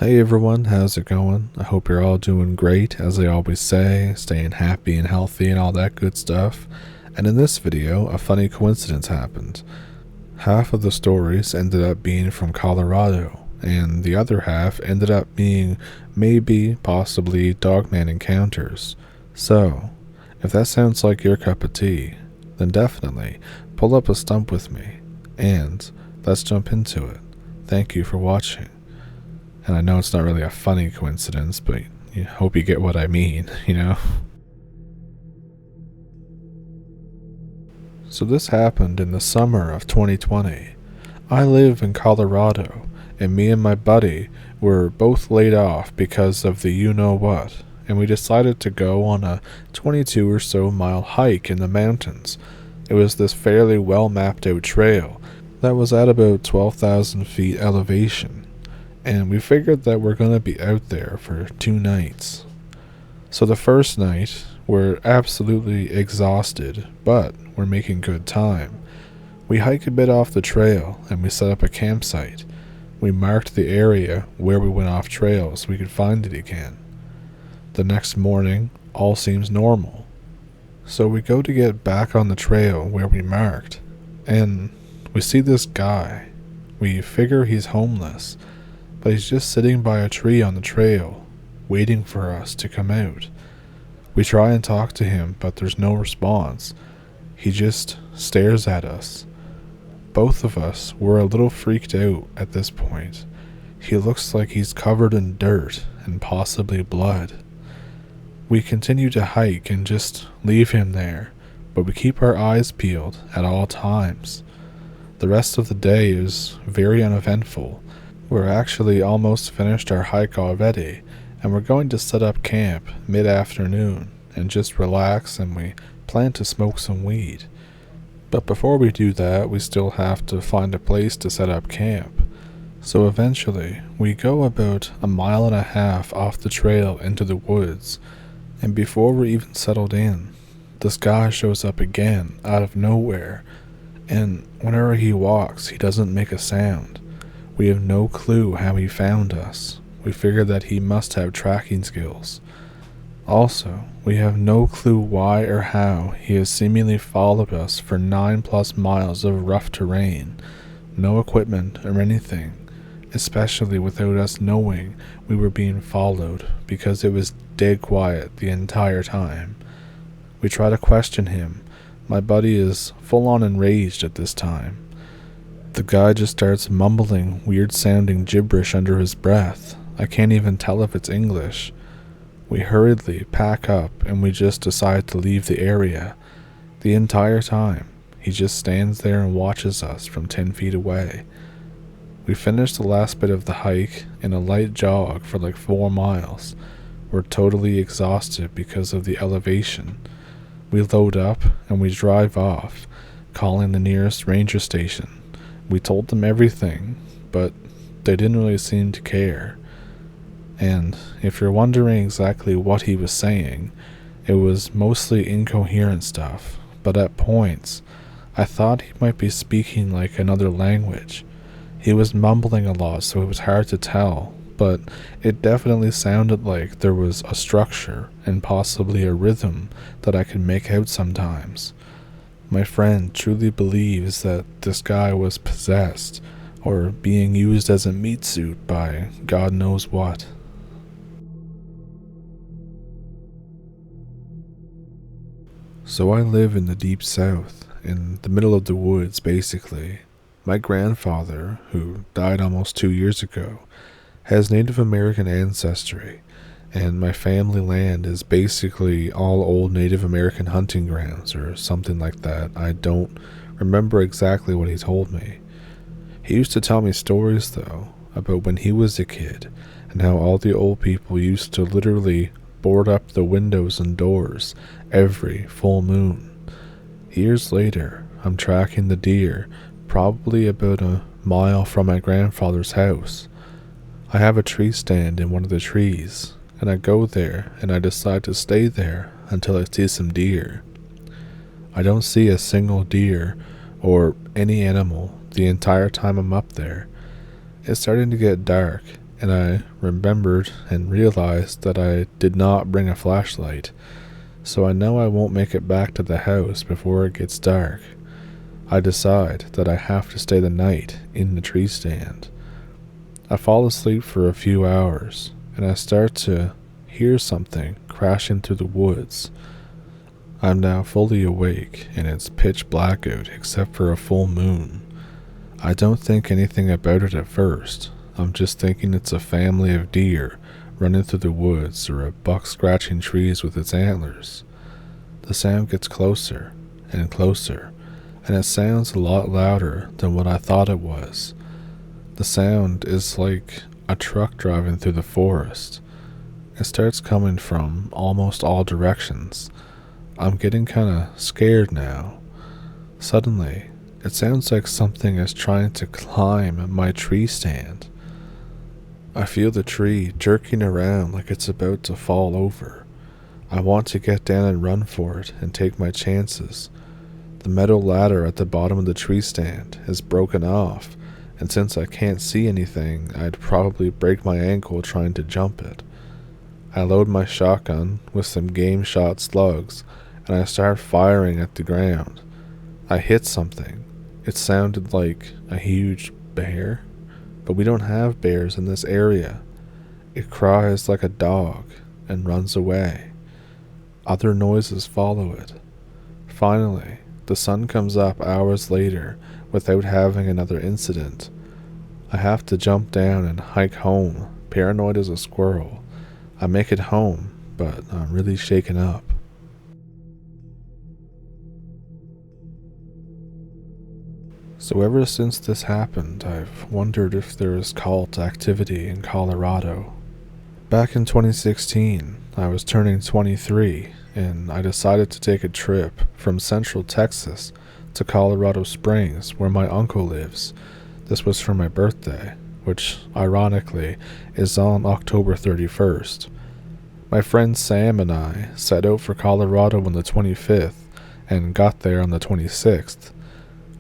Hey everyone, how's it going? I hope you're all doing great, as I always say, staying happy and healthy and all that good stuff. And in this video, a funny coincidence happened. Half of the stories ended up being from Colorado, and the other half ended up being maybe, possibly, dogman encounters. So, if that sounds like your cup of tea, then definitely pull up a stump with me, and let's jump into it. Thank you for watching. And I know it's not really a funny coincidence, but I hope you get what I mean, So this happened in the summer of 2020. I live in Colorado, and me and my buddy were both laid off because of the you-know-what, and we decided to go on a 22 or so mile hike in the mountains. It was this fairly well mapped out trail that was at about 12,000 feet elevation. And we figured that we're going to be out there for 2 nights. So the first night, we're absolutely exhausted, but we're making good time. We hike a bit off the trail, and we set up a campsite. We marked the area where we went off trail so we could find it again. The next morning, all seems normal. So we go to get back on the trail where we marked, and we see this guy. We figure he's homeless, but he's just sitting by a tree on the trail, waiting for us to come out. We try and talk to him, but there's no response. He just stares at us. Both of us were a little freaked out at this point. He looks like he's covered in dirt and possibly blood. We continue to hike and just leave him there, but we keep our eyes peeled at all times. The rest of the day is very uneventful. We're actually almost finished our hike already, and we're going to set up camp mid-afternoon and just relax, and we plan to smoke some weed. But before we do that, we still have to find a place to set up camp. So eventually, we go about 1.5 miles off the trail into the woods, and before we're even settled in, this guy shows up again out of nowhere, and whenever he walks, he doesn't make a sound. We have no clue how he found us. We figure that he must have tracking skills. Also, we have no clue why or how he has seemingly followed us for 9+ miles of rough terrain. No equipment or anything, especially without us knowing we were being followed, because it was dead quiet the entire time. We try to question him. My buddy is full on enraged at this time. The guy just starts mumbling weird-sounding gibberish under his breath. I can't even tell if it's English. We hurriedly pack up and we just decide to leave the area. The entire time, he just stands there and watches us from 10 feet away. We finish the last bit of the hike in a light jog for like 4 miles. We're totally exhausted because of the elevation. We load up and we drive off, calling the nearest ranger station. We told them everything, but they didn't really seem to care. And if you're wondering exactly what he was saying, it was mostly incoherent stuff, but at points, I thought he might be speaking like another language. He was mumbling a lot, so it was hard to tell, but it definitely sounded like there was a structure and possibly a rhythm that I could make out sometimes. My friend truly believes that this guy was possessed, or being used as a meat suit by God knows what. So I live in the deep south, in the middle of the woods basically. My grandfather, who died almost 2 years ago, has Native American ancestry, and my family land is basically all old Native American hunting grounds or something like that. I don't remember exactly what he told me. He used to tell me stories, though, about when he was a kid and how all the old people used to literally board up the windows and doors every full moon. Years later, I'm tracking the deer probably about 1 mile from my grandfather's house. I have a tree stand in one of the trees, and I go there and I decide to stay there until I see some deer. I don't see a single deer or any animal the entire time I'm up there. It's starting to get dark, and I remembered and realized that I did not bring a flashlight, so I know I won't make it back to the house before it gets dark. I decide that I have to stay the night in the tree stand. I fall asleep for a few hours, and I start to hear something crash into the woods. I'm now fully awake, and it's pitch black out except for a full moon. I don't think anything about it at first. I'm just thinking it's a family of deer running through the woods or a buck scratching trees with its antlers. The sound gets closer and closer, and it sounds a lot louder than what I thought it was. The sound is like a truck driving through the forest. It starts coming from almost all directions. I'm getting kinda scared now. Suddenly, it sounds like something is trying to climb my tree stand. I feel the tree jerking around like it's about to fall over. I want to get down and run for it and take my chances. The metal ladder at the bottom of the tree stand is broken off, and since I can't see anything, I'd probably break my ankle trying to jump it. I load my shotgun with some game shot slugs, and I start firing at the ground. I hit something. It sounded like a huge bear, but we don't have bears in this area. It cries like a dog and runs away. Other noises follow it. Finally, the sun comes up hours later without having another incident. I have to jump down and hike home, paranoid as a squirrel. I make it home, but I'm really shaken up. So ever since this happened, I've wondered if there is cult activity in Colorado. Back in 2016, I was turning 23, and I decided to take a trip from Central Texas to Colorado Springs, where my uncle lives. This was for my birthday, which, ironically, is on October 31st. My friend Sam and I set out for Colorado on the 25th, and got there on the 26th.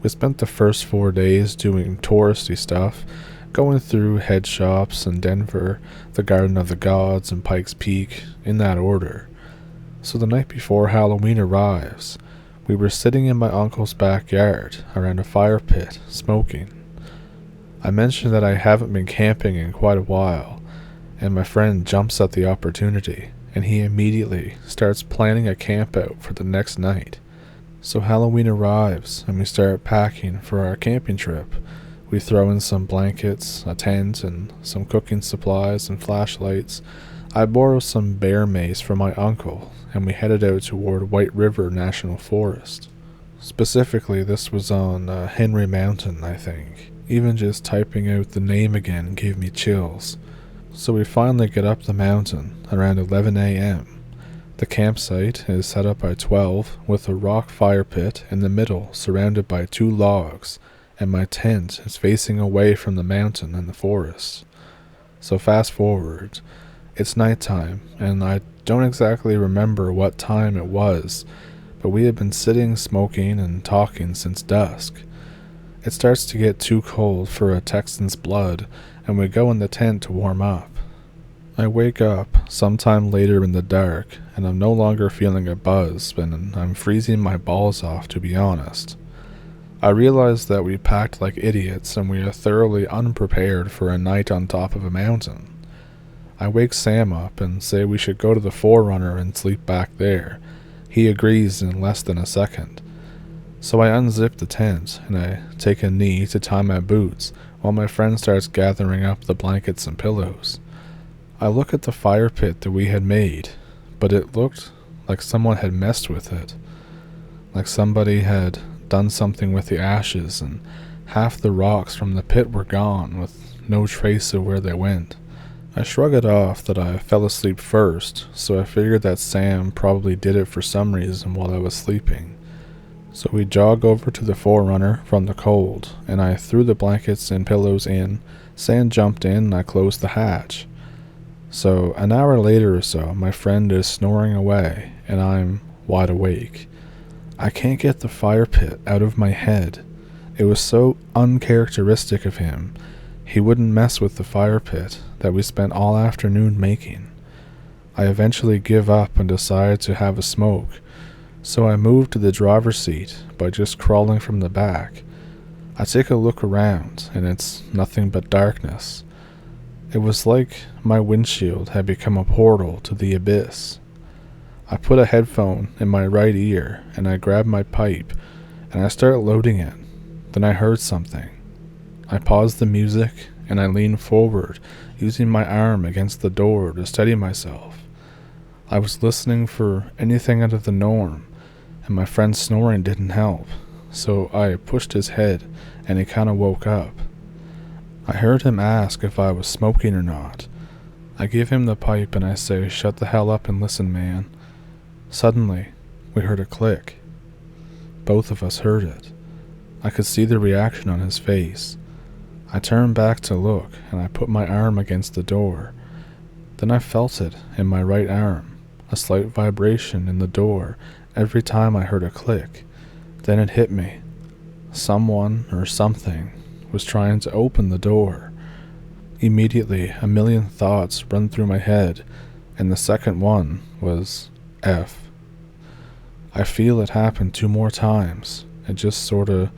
We spent the first 4 days doing touristy stuff, going through head shops in Denver, the Garden of the Gods, and Pikes Peak, in that order. So the night before Halloween arrives, we were sitting in my uncle's backyard around a fire pit, smoking. I mentioned that I haven't been camping in quite a while, and my friend jumps at the opportunity, and he immediately starts planning a camp out for the next night. So Halloween arrives, and we start packing for our camping trip. We throw in some blankets, a tent, and some cooking supplies and flashlights. I borrow some bear mace from my uncle, and we headed out toward White River National Forest. Specifically, this was on Henry Mountain, I think. Even just typing out the name again gave me chills. So we finally get up the mountain around 11 a.m. The campsite is set up by 12 with a rock fire pit in the middle surrounded by 2 logs, and my tent is facing away from the mountain and the forest. So fast forward, it's nighttime, and I don't exactly remember what time it was, but we had been sitting smoking and talking since dusk. It starts to get too cold for a Texan's blood, and we go in the tent to warm up. I wake up sometime later in the dark, and I'm no longer feeling a buzz, and I'm freezing my balls off, to be honest. I realize that we packed like idiots, and we are thoroughly unprepared for a night on top of a mountain. I wake Sam up and say we should go to the Forerunner and sleep back there. He agrees in less than a second. So I unzip the tent, and I take a knee to tie my boots, while my friend starts gathering up the blankets and pillows. I look at the fire pit that we had made, but it looked like someone had messed with it. Like somebody had done something with the ashes, and half the rocks from the pit were gone, with no trace of where they went. I shrug it off that I fell asleep first, so I figured that Sam probably did it for some reason while I was sleeping. So we jog over to the Forerunner from the cold, and I threw the blankets and pillows in. Sam jumped in, and I closed the hatch. So an hour later or so, my friend is snoring away, and I'm wide awake. I can't get the fire pit out of my head. It was so uncharacteristic of him. He wouldn't mess with the fire pit that we spent all afternoon making. I eventually give up and decide to have a smoke, so I move to the driver's seat by just crawling from the back. I take a look around, and it's nothing but darkness. It was like my windshield had become a portal to the abyss. I put a headphone in my right ear, and I grab my pipe, and I start loading it. Then I heard something. I pause the music, and I lean forward, using my arm against the door to steady myself. I was listening for anything out of the norm, and my friend's snoring didn't help, so I pushed his head, and he kinda woke up. I heard him ask if I was smoking or not. I give him the pipe, and I say, "Shut the hell up and listen, man." Suddenly, we heard a click. Both of us heard it. I could see the reaction on his face. I turned back to look, and I put my arm against the door. Then I felt it in my right arm, a slight vibration in the door every time I heard a click. Then it hit me. Someone or something was trying to open the door. Immediately, a million thoughts run through my head, and the second one was F. I feel it happen 2 more times. It just sorta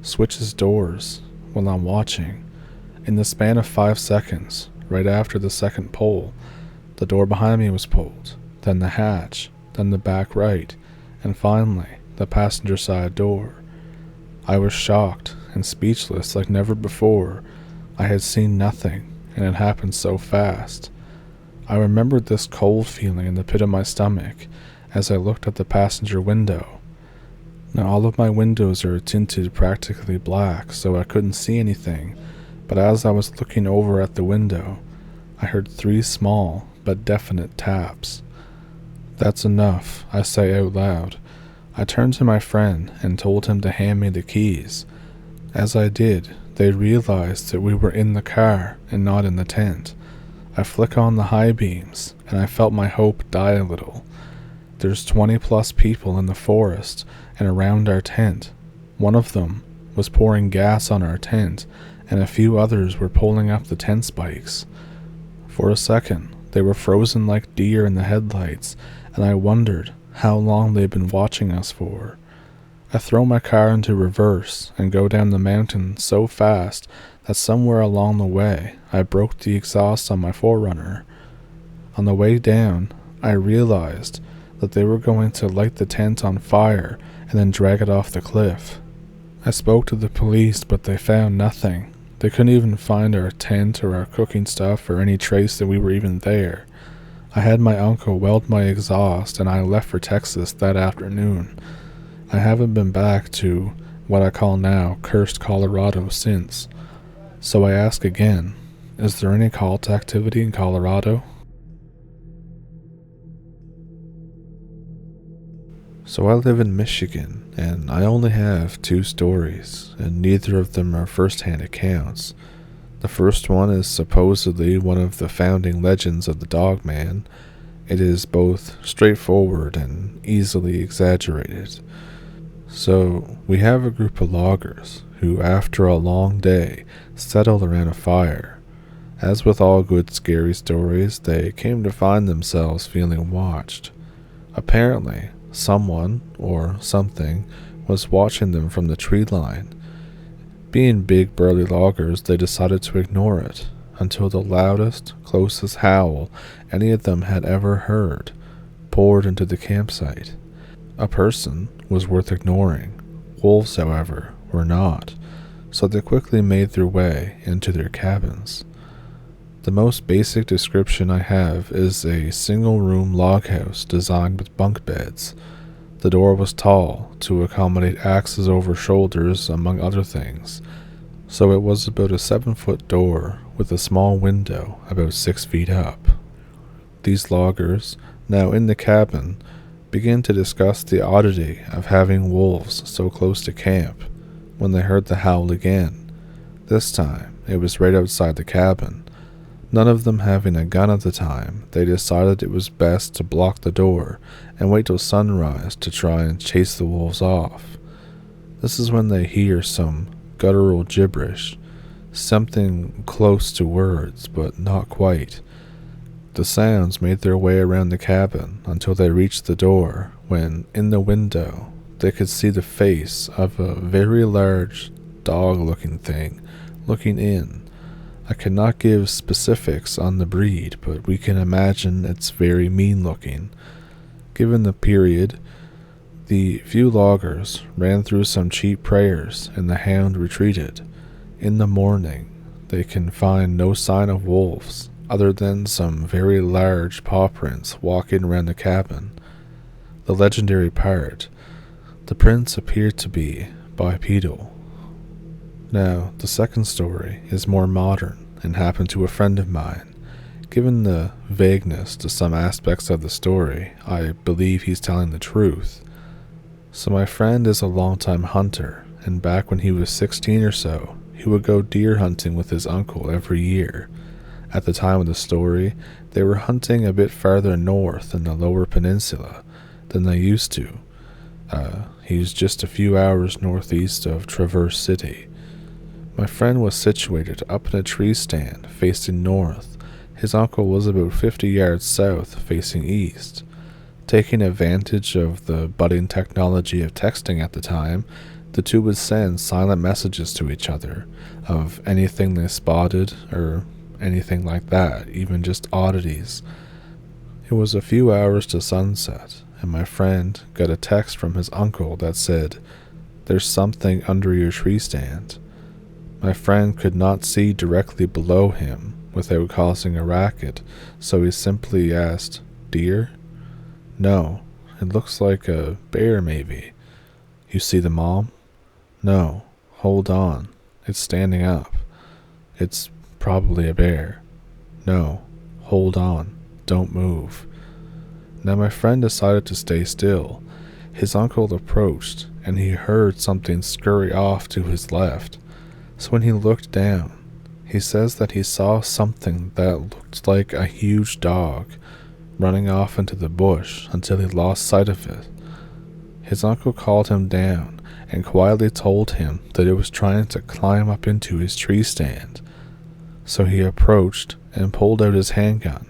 switches doors while I'm watching. In the span of 5 seconds, right after the second pull, the door behind me was pulled, then the hatch, then the back right, and finally, the passenger side door. I was shocked and speechless like never before. I had seen nothing, and it happened so fast. I remembered this cold feeling in the pit of my stomach as I looked at the passenger window. Now all of my windows are tinted practically black, so I couldn't see anything, but as I was looking over at the window, I heard 3 small but definite taps. "That's enough," I say out loud. I turned to my friend and told him to hand me the keys. As I did, they realized that we were in the car and not in the tent. I flick on the high beams, and I felt my hope die a little. There's 20+ people in the forest and around our tent. One of them was pouring gas on our tent, and a few others were pulling up the tent spikes. For a second, they were frozen like deer in the headlights, and I wondered how long they'd been watching us for. I throw my car into reverse and go down the mountain so fast that somewhere along the way I broke the exhaust on my 4Runner. On the way down, I realized that they were going to light the tent on fire and then drag it off the cliff. I spoke to the police, but they found nothing. They couldn't even find our tent or our cooking stuff or any trace that we were even there. I had my uncle weld my exhaust, and I left for Texas that afternoon. I haven't been back to what I call now cursed Colorado since. So I ask again, is there any cult activity in Colorado? So I live in Michigan, and I only have 2 stories, and neither of them are first-hand accounts. The first one is supposedly one of the founding legends of the dogman. It is both straightforward and easily exaggerated. So we have a group of loggers who, after a long day, settled around a fire. As with all good scary stories, they came to find themselves feeling watched. Apparently, someone, or something, was watching them from the tree line. Being big burly loggers, they decided to ignore it, until the loudest, closest howl any of them had ever heard poured into the campsite. A person was worth ignoring. Wolves, however, were not, so they quickly made their way into their cabins. The most basic description I have is a single-room log house designed with bunk beds. The door was tall to accommodate axes over shoulders, among other things, so it was about a 7-foot door with a small window about 6 feet up. These loggers, now in the cabin, began to discuss the oddity of having wolves so close to camp when they heard the howl again. This time, it was right outside the cabin. None of them having a gun at the time, they decided it was best to block the door and wait till sunrise to try and chase the wolves off. This is when they hear some guttural gibberish, Something close to words, but not quite. The sounds made their way around the cabin until they reached the door, when, in the window, they could see the face of a very large, dog-looking thing looking in. I cannot give specifics on the breed, but we can imagine it's very mean-looking. Given the period, the few loggers ran through some cheap prayers, and the hound retreated. In the morning, they can find no sign of wolves, other than some very large paw prints walking around the cabin. The legendary part, the prints appear to be bipedal. Now, the second story is more modern and happened to a friend of mine. Given the vagueness to some aspects of the story, I believe he's telling the truth. So my friend is a longtime hunter, and back when he was 16 or so, he would go deer hunting with his uncle every year. At the time of the story, they were hunting a bit farther north in the lower peninsula than they used to. He's just a few hours northeast of Traverse City. My friend was situated up in a tree stand facing north. His uncle was about 50 yards south facing east. Taking advantage of the budding technology of texting at the time, the two would send silent messages to each other of anything they spotted or anything like that, even just oddities. It was a few hours to sunset, and my friend got a text from his uncle that said, "There's something under your tree stand." My friend could not see directly below him without causing a racket, so he simply asked, "Deer?" "No, it looks like a bear maybe." "You see the mom?" "No, hold on, it's standing up." "It's probably a bear." "No, hold on, don't move." Now my friend decided to stay still. His uncle approached, and he heard something scurry off to his left. So when he looked down, he says that he saw something that looked like a huge dog running off into the bush until he lost sight of it. His uncle called him down and quietly told him that it was trying to climb up into his tree stand. So he approached and pulled out his handgun.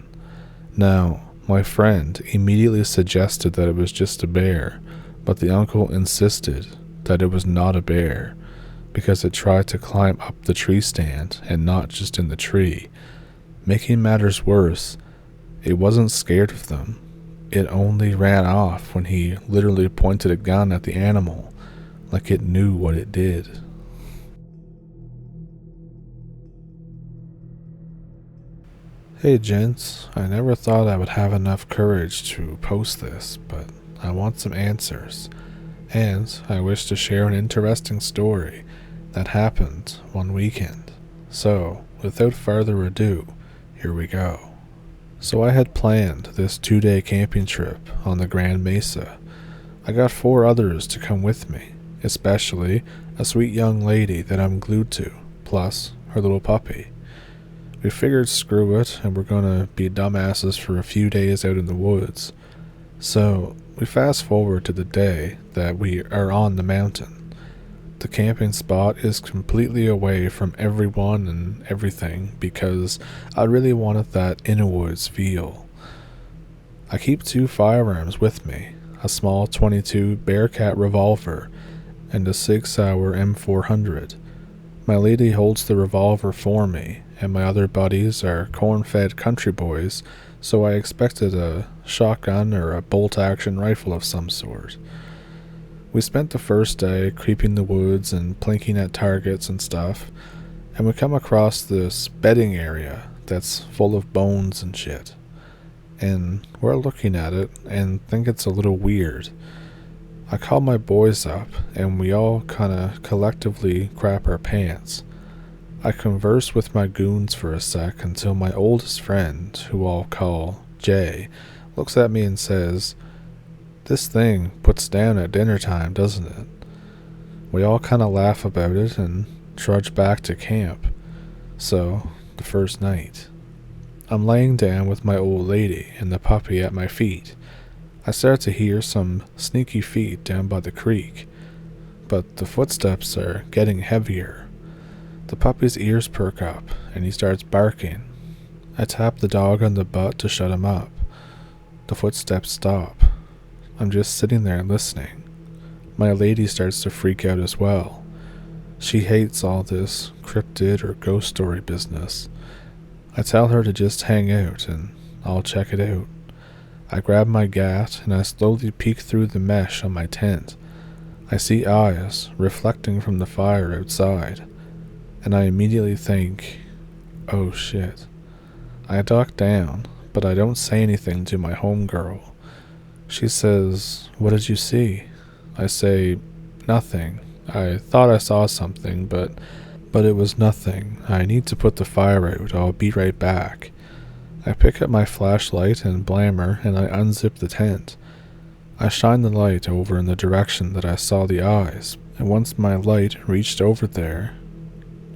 Now, my friend immediately suggested that it was just a bear, but the uncle insisted that it was not a bear, because it tried to climb up the tree stand and not just in the tree. Making matters worse, it wasn't scared of them. It only ran off when he literally pointed a gun at the animal, like it knew what it did. Hey gents, I never thought I would have enough courage to post this, but I want some answers, and I wish to share an interesting story that happened one weekend. So, without further ado, here we go. So I had planned this 2-day camping trip on the Grand Mesa. I got 4 others to come with me, especially a sweet young lady that I'm glued to, plus her little puppy. We figured screw it, and we're gonna be dumbasses for a few days out in the woods. So we fast forward to the day that we are on the mountain. The camping spot is completely away from everyone and everything because I really wanted that in a woods feel. I keep 2 firearms with me, a small .22 Bearcat revolver and a Sig Sauer M400. My lady holds the revolver for me, and my other buddies are corn-fed country boys, so I expected a shotgun or a bolt-action rifle of some sort. We spent the first day creeping the woods and plinking at targets and stuff, and we come across this bedding area that's full of bones and shit. And we're looking at it and think it's a little weird. I call my boys up, and we all kinda collectively crap our pants. I converse with my goons for a sec until my oldest friend, who I'll call Jay, looks at me and says, "This thing puts down at dinner time, doesn't it?" We all kinda laugh about it and trudge back to camp. So, the first night. I'm laying down with my old lady and the puppy at my feet. I start to hear some sneaky feet down by the creek, but the footsteps are getting heavier. The puppy's ears perk up, and he starts barking. I tap the dog on the butt to shut him up. The footsteps stop. I'm just sitting there listening. My lady starts to freak out as well. She hates all this cryptid or ghost story business. I tell her to just hang out and I'll check it out. I grab my gat and I slowly peek through the mesh on my tent. I see eyes reflecting from the fire outside, and I immediately think, oh shit. I duck down, but I don't say anything to my homegirl. She says, "What did you see?" I say, "Nothing. I thought I saw something, but it was nothing. I need to put the fire out. I'll be right back." I pick up my flashlight and blammer and I unzip the tent. I shine the light over in the direction that I saw the eyes, and once my light reached over there,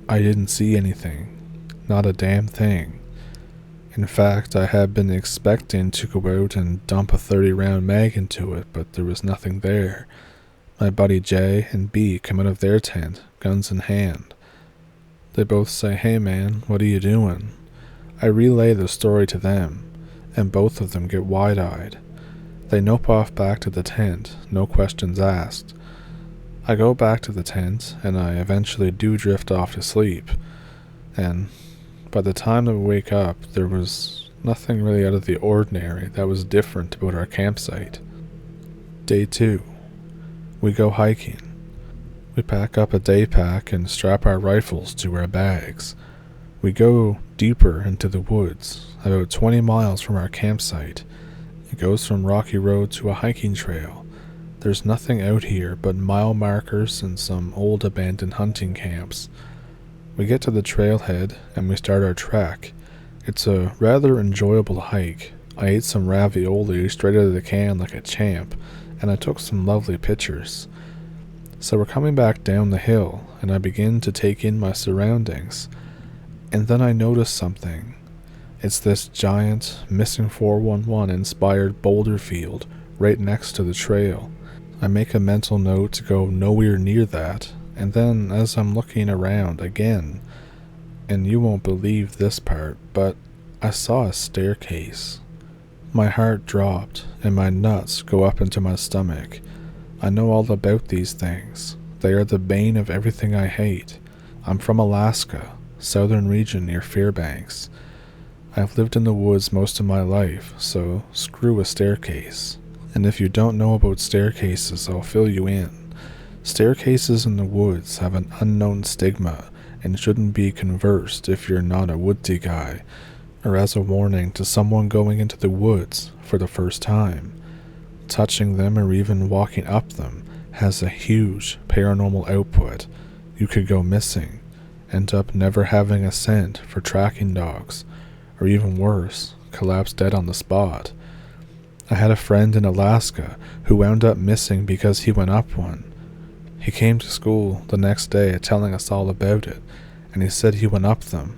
I didn't see anything. Not a damn thing. In fact, I had been expecting to go out and dump a 30-round mag into it, but there was nothing there. My buddy J and B come out of their tent, guns in hand. They both say, "Hey man, what are you doing?" I relay the story to them, and both of them get wide-eyed. They nope off back to the tent, no questions asked. I go back to the tent, and I eventually do drift off to sleep, and by the time I wake up, there was nothing really out of the ordinary that was different about our campsite. Day 2. We go hiking. We pack up a day pack and strap our rifles to our bags. We go deeper into the woods, about 20 miles from our campsite. It goes from rocky road to a hiking trail. There's nothing out here but mile markers and some old abandoned hunting camps. We get to the trailhead and we start our trek. It's a rather enjoyable hike. I ate some ravioli straight out of the can like a champ, and I took some lovely pictures. So we're coming back down the hill, and I begin to take in my surroundings. And then I notice something. It's this giant, missing 411 inspired boulder field right next to the trail. I make a mental note to go nowhere near that, and then as I'm looking around again, and you won't believe this part, but I saw a staircase. My heart dropped, and my nuts go up into my stomach. I know all about these things. They are the bane of everything I hate. I'm from Alaska, southern region near Fairbanks. I've lived in the woods most of my life, so screw a staircase. And if you don't know about staircases, I'll fill you in. Staircases in the woods have an unknown stigma and shouldn't be conversed if you're not a woodsy guy, or as a warning to someone going into the woods for the first time. Touching them or even walking up them has a huge paranormal output. You could go missing, end up never having a scent for tracking dogs, or even worse, collapse dead on the spot. I had a friend in Alaska who wound up missing because he went up one. He came to school the next day telling us all about it, and he said he went up them.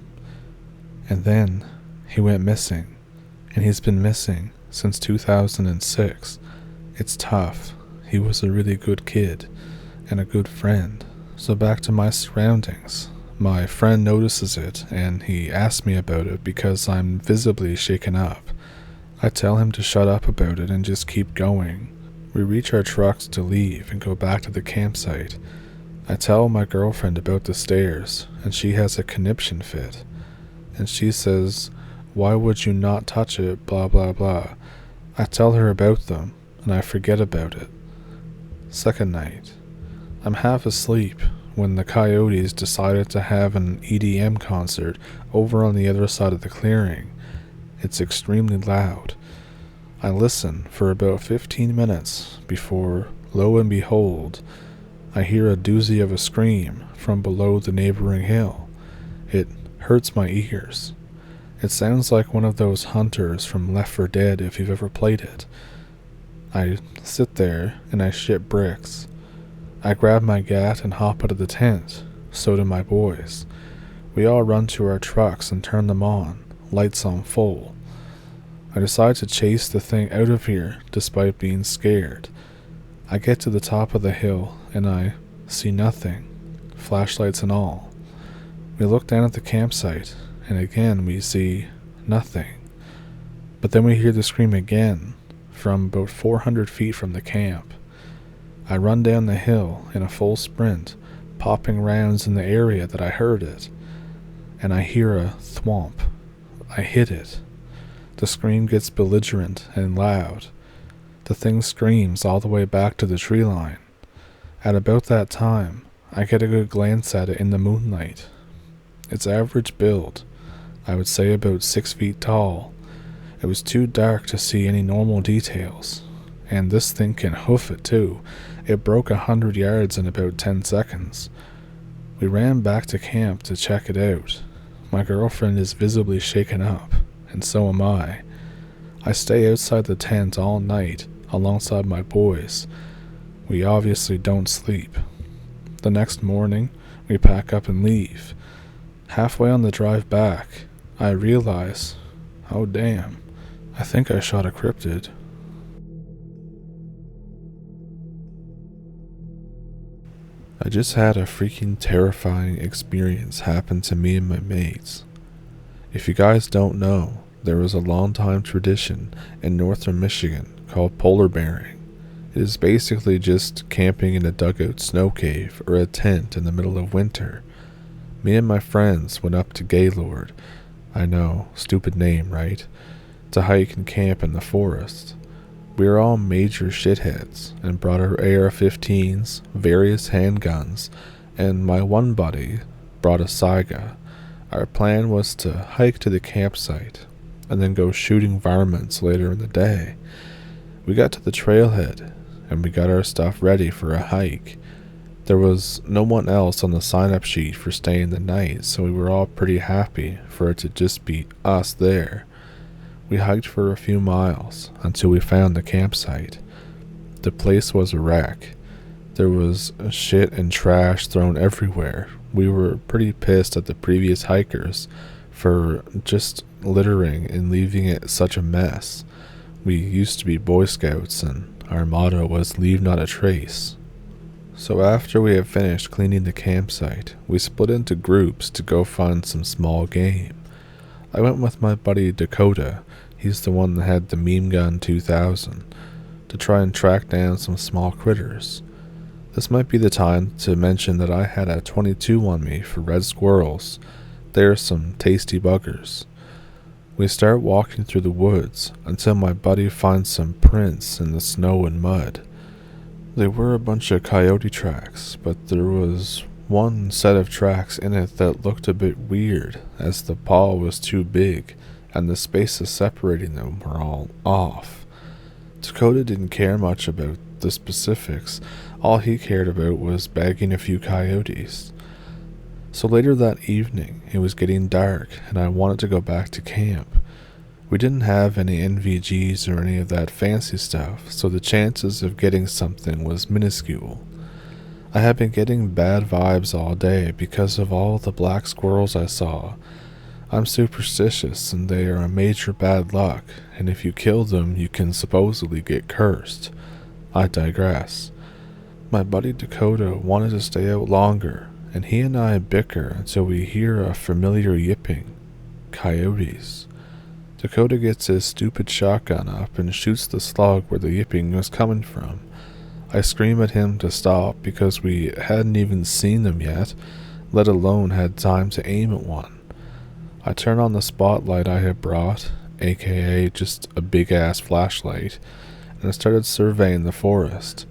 And then he went missing, and he's been missing since 2006. It's tough. He was a really good kid, and a good friend. So back to my surroundings. My friend notices it, and he asks me about it because I'm visibly shaken up. I tell him to shut up about it and just keep going. We reach our trucks to leave and go back to the campsite. I tell my girlfriend about the stairs, and she has a conniption fit. And she says, "Why would you not touch it, blah blah blah." I tell her about them, and I forget about it. Second night. I'm half asleep when the Coyotes decided to have an EDM concert over on the other side of the clearing. It's extremely loud. I listen for about 15 minutes before, lo and behold, I hear a doozy of a scream from below the neighboring hill. It hurts my ears. It sounds like one of those hunters from Left 4 Dead if you've ever played it. I sit there and I shit bricks. I grab my gat and hop out of the tent. So do my boys. We all run to our trucks and turn them on, lights on full. I decide to chase the thing out of here despite being scared. I get to the top of the hill and I see nothing, flashlights and all. We look down at the campsite, and again we see nothing. But then we hear the scream again, from about 400 feet from the camp. I run down the hill in a full sprint, popping rounds in the area that I heard it, and I hear a thwomp. I hit it. The scream gets belligerent and loud. The thing screams all the way back to the tree line. At about that time, I get a good glance at it in the moonlight. Its average build, I would say about 6 feet tall. It was too dark to see any normal details, and this thing can hoof it too. It broke 100 yards in about 10 seconds. We ran back to camp to check it out. My girlfriend is visibly shaken up, and so am I. I stay outside the tent all night alongside my boys. We obviously don't sleep. The next morning, we pack up and leave. Halfway on the drive back, I realize, oh damn, I think I shot a cryptid. I just had a freaking terrifying experience happen to me and my mates. If you guys don't know, there was a long-time tradition in northern Michigan called polar bearing. It is basically just camping in a dugout snow cave or a tent in the middle of winter. Me and my friends went up to Gaylord, I know, stupid name, right? To hike and camp in the forest. We were all major shitheads and brought our AR-15s, various handguns, and my one buddy brought a Saiga. Our plan was to hike to the campsite and then go shooting varmints later in the day. We got to the trailhead and we got our stuff ready for a hike. There was no one else on the sign-up sheet for staying the night, so we were all pretty happy for it to just be us there. We hiked for a few miles until we found the campsite. The place was a wreck. There was shit and trash thrown everywhere. We were pretty pissed at the previous hikers for just littering and leaving it such a mess. We used to be Boy Scouts and our motto was "Leave not a trace." So after we had finished cleaning the campsite, we split into groups to go find some small game. I went with my buddy Dakota, he's the one that had the Meme Gun 2000, to try and track down some small critters. This might be the time to mention that I had a 22 on me for red squirrels. They're some tasty buggers. We start walking through the woods until my buddy finds some prints in the snow and mud. They were a bunch of coyote tracks, but there was one set of tracks in it that looked a bit weird, as the paw was too big, and the spaces separating them were all off. Dakota didn't care much about the specifics. All he cared about was bagging a few coyotes. So later that evening, it was getting dark, and I wanted to go back to camp. We didn't have any NVGs or any of that fancy stuff, so the chances of getting something was minuscule. I had been getting bad vibes all day because of all the black squirrels I saw. I'm superstitious and they are a major bad luck, and if you kill them you can supposedly get cursed. I digress. My buddy Dakota wanted to stay out longer, and he and I bicker until we hear a familiar yipping. Coyotes. Dakota gets his stupid shotgun up and shoots the slug where the yipping was coming from. I scream at him to stop because we hadn't even seen them yet, let alone had time to aim at one. I turn on the spotlight I had brought, aka just a big-ass flashlight, and I started surveying the forest.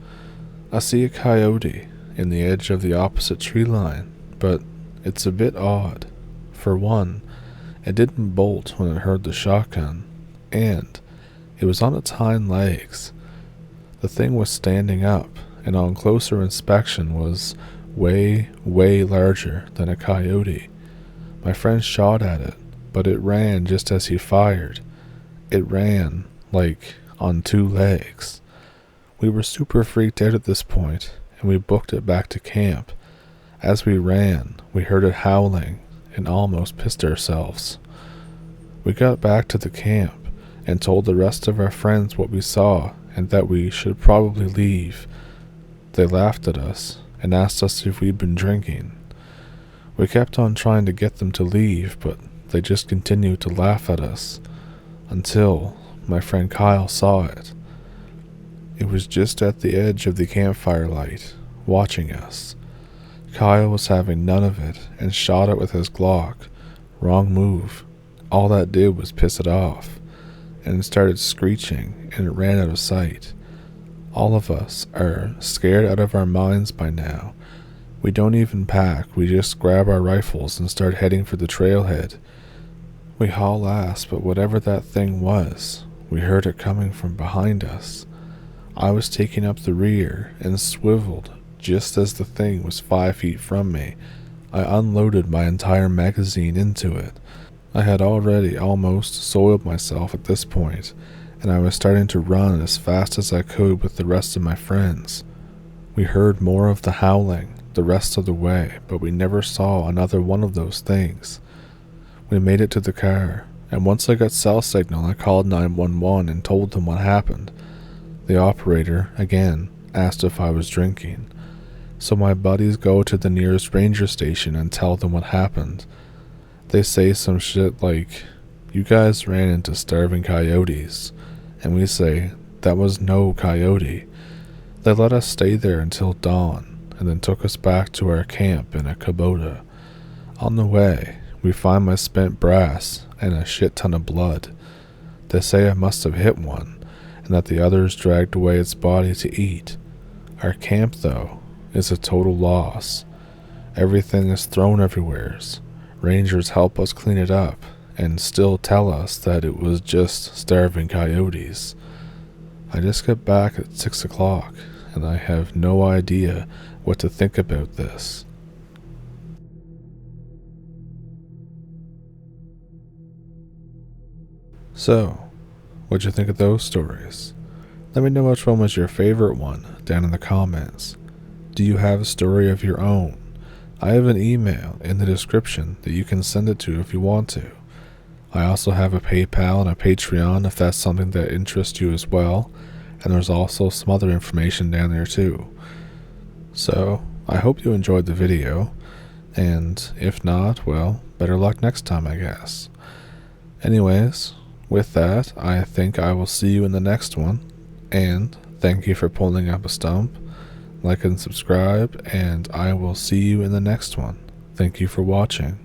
I see a coyote in the edge of the opposite tree line, but it's a bit odd. For one, it didn't bolt when it heard the shotgun, and it was on its hind legs. The thing was standing up, and on closer inspection was way, way larger than a coyote. My friend shot at it, but it ran just as he fired. It ran, like, on 2 legs. We were super freaked out at this point, and we booked it back to camp. As we ran, we heard it howling, and almost pissed ourselves. We got back to the camp and told the rest of our friends what we saw and that we should probably leave. They laughed at us and asked us if we'd been drinking. We kept on trying to get them to leave, but they just continued to laugh at us, until my friend Kyle saw it. It was just at the edge of the campfire light, watching us. Kyle was having none of it and shot it with his Glock. Wrong move. All that did was piss it off, and it started screeching, and it ran out of sight. All of us are scared out of our minds by now. We don't even pack, we just grab our rifles and start heading for the trailhead. We haul ass, but whatever that thing was, we heard it coming from behind us. I was taking up the rear and swiveled just as the thing was 5 feet from me. I unloaded my entire magazine into it. I had already almost soiled myself at this point, and I was starting to run as fast as I could with the rest of my friends. We heard more of the howling the rest of the way, but we never saw another one of those things. We made it to the car, and once I got cell signal, I called 911 and told them what happened. The operator, again, asked if I was drinking. So my buddies go to the nearest ranger station and tell them what happened. They say some shit like, "You guys ran into starving coyotes," and we say, "That was no coyote." They let us stay there until dawn, and then took us back to our camp in a Kubota. On the way, we find my spent brass and a shit ton of blood. They say I must have hit one, and that the others dragged away its body to eat. Our camp, though, is a total loss. Everything is thrown everywheres. Rangers help us clean it up, and still tell us that it was just starving coyotes. I just got back at 6 o'clock, and I have no idea what to think about this. So, what'd you think of those stories? Let me know which one was your favorite one down in the comments. Do you have a story of your own? I have an email in the description that you can send it to if you want to. I also have a PayPal and a Patreon if that's something that interests you as well, and there's also some other information down there too. So, I hope you enjoyed the video, and if not, well, better luck next time, I guess. Anyways, with that, I think I will see you in the next one, and thank you for pulling up a stump. Like and subscribe, and I will see you in the next one. Thank you for watching.